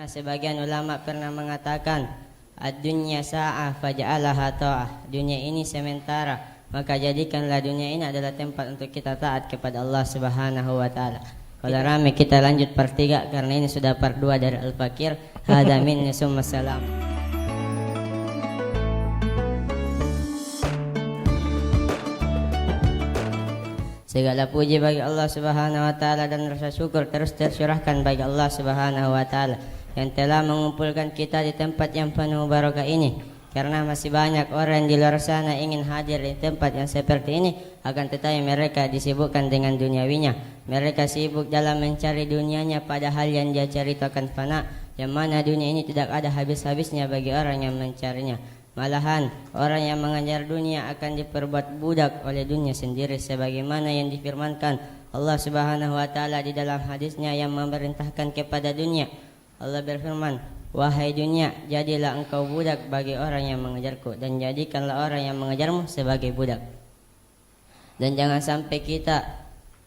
Karena sebagian ulama pernah mengatakan ad-dunya sa'ah faja'alaha ta'ah. Dunia ini sementara, maka jadikanlah dunia ini adalah tempat untuk kita taat kepada Allah Subhanahu wa taala. Kalau rame kita lanjut part 3 karena ini sudah part 2 dari Al-Fakir. Hada minni summa salam. Segala puji bagi Allah Subhanahu wa taala dan rasa syukur terus tercurahkan bagi Allah Subhanahu wa taala yang telah mengumpulkan kita di tempat yang penuh barokah ini. Karena masih banyak orang di luar sana ingin hadir di tempat yang seperti ini, akan tetapi mereka disibukkan dengan duniawinya. Mereka sibuk dalam mencari dunianya, padahal yang dia cari itu akan fana, yang mana dunia ini tidak ada habis-habisnya bagi orang yang mencarinya. Malahan orang yang mengejar dunia akan diperbuat budak oleh dunia sendiri, sebagaimana yang difirmankan Allah Subhanahu wa taala di dalam hadisnya yang memerintahkan kepada dunia. Allah berfirman, "Wahai dunia, jadilah engkau budak bagi orang yang mengejarku, dan jadikanlah orang yang mengejarmu sebagai budak." Dan jangan sampai kita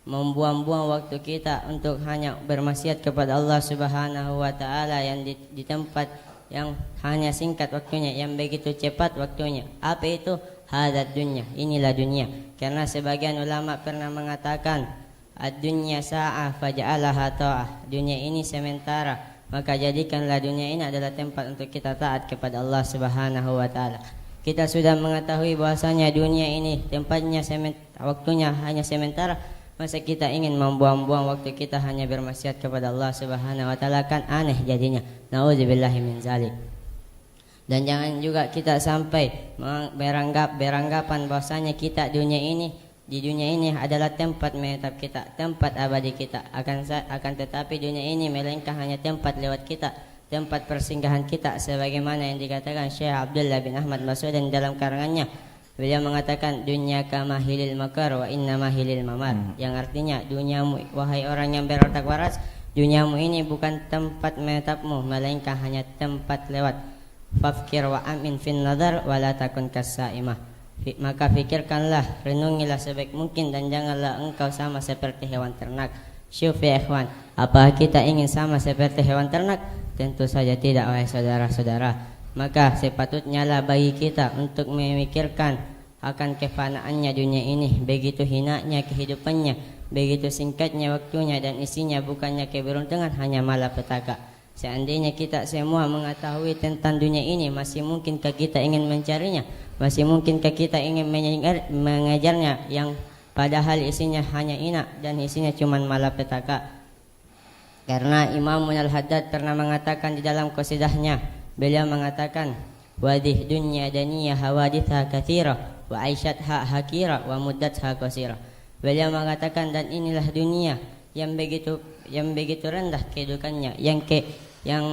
membuang-buang waktu kita untuk hanya bermaksiat kepada Allah Subhanahu wa taala yang di tempat yang hanya singkat waktunya, yang begitu cepat waktunya. Apa itu? Hadat dunya, inilah dunia. Karena sebagian ulama pernah mengatakan ad-dunya sa'ah faja'alaha ta'ah. Dunia ini sementara, maka jadikanlah dunia ini adalah tempat untuk kita taat kepada Allah Subhanahu wa taala. Kita sudah mengetahui bahwasanya dunia ini tempatnya waktunya hanya sementara. Masa kita ingin membuang-buang waktu kita hanya bermaksiat kepada Allah Subhanahu wa taala, kan aneh jadinya. Nauzubillahi min zalik. Dan jangan juga kita sampai beranggapan bahwasanya kita di dunia ini adalah tempat menetap kita, tempat abadi kita. Akan tetapi dunia ini melainkan hanya tempat lewat kita, tempat persinggahan kita, sebagaimana yang dikatakan Syekh Abdullah bin Ahmad Mas'udin dalam karangannya. Beliau mengatakan dunia kama hilil makar wa inna mahilil mamar, yang artinya duniamu wahai orang yang berotak waras, duniamu ini bukan tempat menetapmu melainkan hanya tempat lewat. Fafkir wa amin fin nadar wa la takun kasaimah. Maka fikirkanlah, renungilah sebaik mungkin dan janganlah engkau sama seperti hewan ternak. Syuf ya ikhwan, apa kita ingin sama seperti hewan ternak? Tentu saja tidak wahai saudara-saudara. Maka sepatutnya lah bagi kita untuk memikirkan akan kefanaannya dunia ini, begitu hinanya kehidupannya, begitu singkatnya waktunya, dan isinya bukannya keberuntungan, hanya malapetaka. Seandainya kita semua mengetahui tentang dunia ini, masih mungkinkah kita ingin mencarinya? Masih mungkinkah kita ingin mengejarnya, yang padahal isinya hanya ina dan isinya cuma malapetaka? Karena Imam Al-Haddad pernah mengatakan di dalam qasidahnya, beliau mengatakan, wadih dunya daniyah hawaditha kathira wa aisyatha hakira wa muddatha qasira. Beliau mengatakan, dan inilah dunia yang begitu rendah kedudukannya, yang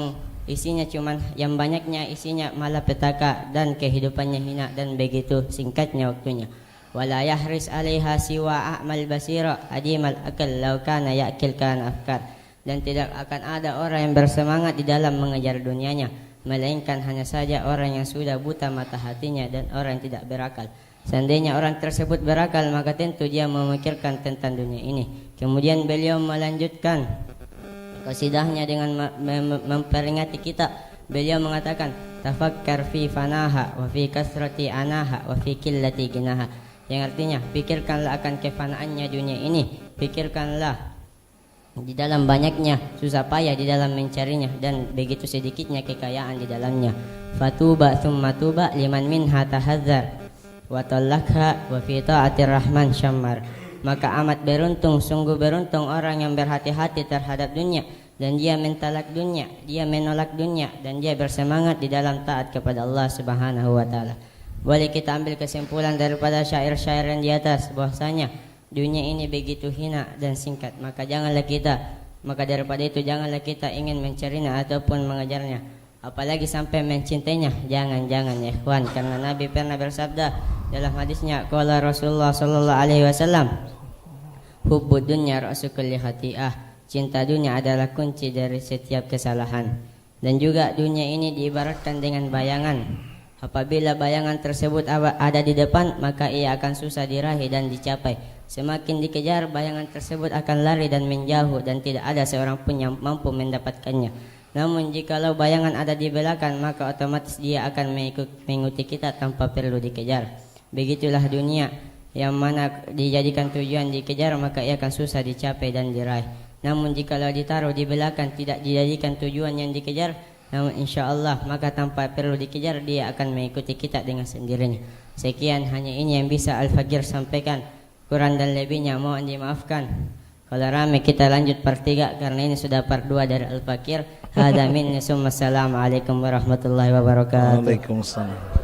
isinya cuman yang banyaknya isinya malapetaka dan kehidupannya hina dan begitu singkatnya waktunya. Wala yahris 'alaiha siwa a'mal basira adimal akal law kana ya'kil kana afkar. Dan tidak akan ada orang yang bersemangat di dalam mengejar dunianya, melainkan hanya saja orang yang sudah buta mata hatinya dan orang yang tidak berakal. Seandainya orang tersebut berakal, maka tentu dia memikirkan tentang dunia ini. Kemudian beliau melanjutkan qasidahnya dengan memperingati kita. Beliau mengatakan, tafakkar fi fanaha wa fi kasrati anaha wa fi qillati ginaha. Yang artinya, pikirkanlah akan kefanaannya dunia ini, pikirkanlah di dalam banyaknya susah payah di dalam mencarinya dan begitu sedikitnya kekayaan di dalamnya. Fatuba thumma tuba liman minha tahazzar wa talakha wa fi ta'atir rahman syammar. Maka amat beruntung, sungguh beruntung orang yang berhati-hati terhadap dunia dan dia menolak dunia dan dia bersemangat di dalam taat kepada Allah Subhanahu wa taala. Boleh kita ambil kesimpulan daripada syair-syair yang di atas bahwasanya dunia ini begitu hina dan singkat, maka daripada itu janganlah kita ingin mencarinya ataupun mengejarnya, apalagi sampai mencintainya. Jangan ya ikhwan, karena Nabi pernah bersabda dalam hadisnya, qala Rasulullah sallallahu alaihi wasallam, hubbud dunya ra'su kulli khati'ah. Cinta dunia adalah kunci dari setiap kesalahan. Dan juga dunia ini diibaratkan dengan bayangan. Apabila bayangan tersebut ada di depan, maka ia akan susah diraih dan dicapai. Semakin dikejar, bayangan tersebut akan lari dan menjauh dan tidak ada seorang pun yang mampu mendapatkannya. Namun jikalau bayangan ada di belakang, maka otomatis dia akan mengikuti kita tanpa perlu dikejar. Begitulah dunia, yang mana dijadikan tujuan dikejar, maka ia akan susah dicapai dan diraih. Namun jikalau ditaruh di belakang, tidak dijadikan tujuan yang dikejar, namun insya Allah maka tanpa perlu dikejar dia akan mengikuti kita dengan sendirinya. Sekian, hanya ini yang bisa Al-Fakir sampaikan. Kurang dan lebihnya mohon dimaafkan. Kalau rame kita lanjut part 3 karena ini sudah part 2 dari Al-Fakir. Hada minni summa assalamualaikum warahmatullahi wabarakatuh. Waalaikumsalam.